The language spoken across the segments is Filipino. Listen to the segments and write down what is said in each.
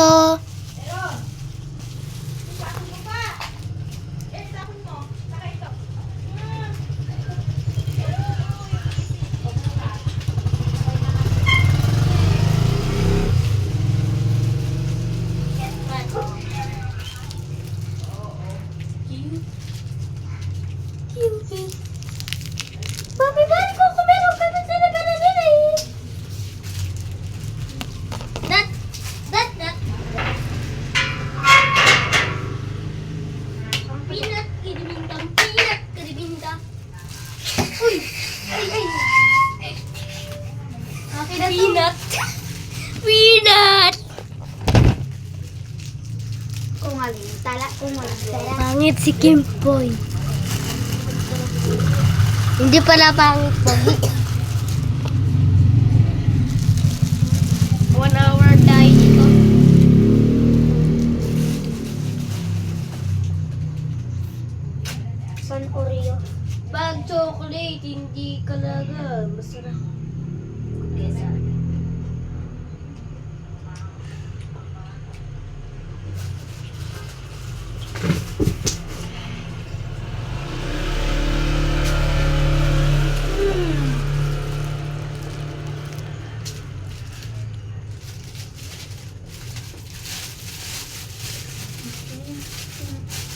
Hello. Mami, balik ko kung meron ka na talaga na nila eh. That. Peanut, kiribinda. Uy! Ay. Okay na peanut. Peanut! Tala. Pangit si Kimboy. Hindi pala pangit, Pogi. 1 hour tayo dito. San Oreo. Pag chocolate, hindi talaga masarap. Kesa.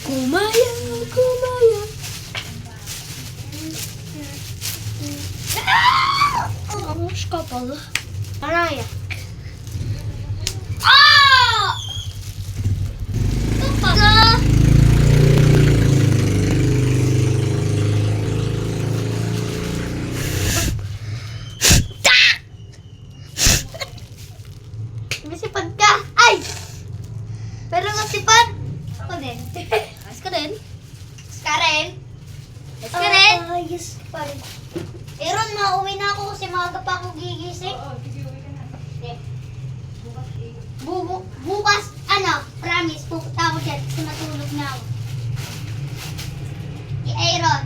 Kumaya. Kamuş kapalı. Araya. Kapalı. Masipag ka. Ay! Pero masipag. Ako din. Ayos ka din. Karen. Karen. Yes. Aaron, mauwi na ako kasi maaga pa ako gigising. Bukas, promise, pupunta ako dyan kasi matulog na ako. Aaron.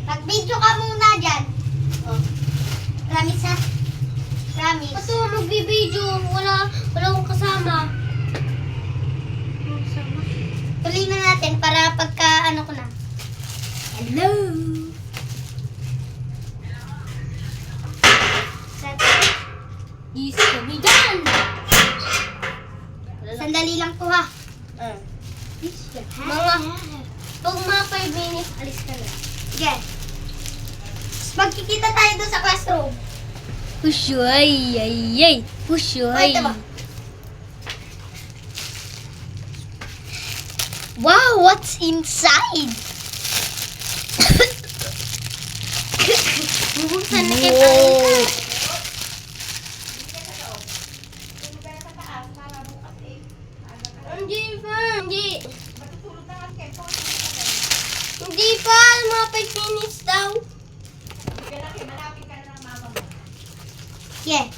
Mag-video ka muna dyan. Promise ha? Promise. Matulog bibidyo. Wala akong kasama. Tuloy na natin para pagka ko na. Hello. Easy kami dyan. Sandali lang po ha. Pag mga 5 minutes, alis ka na. Sige. Magkikita tayo doon sa classroom. Pusyoy, ay. Pusyoy. Ito ba? Wow, what's inside? Bubuksan na kita. Hindi pa, mga 5 minutes daw. Yeah.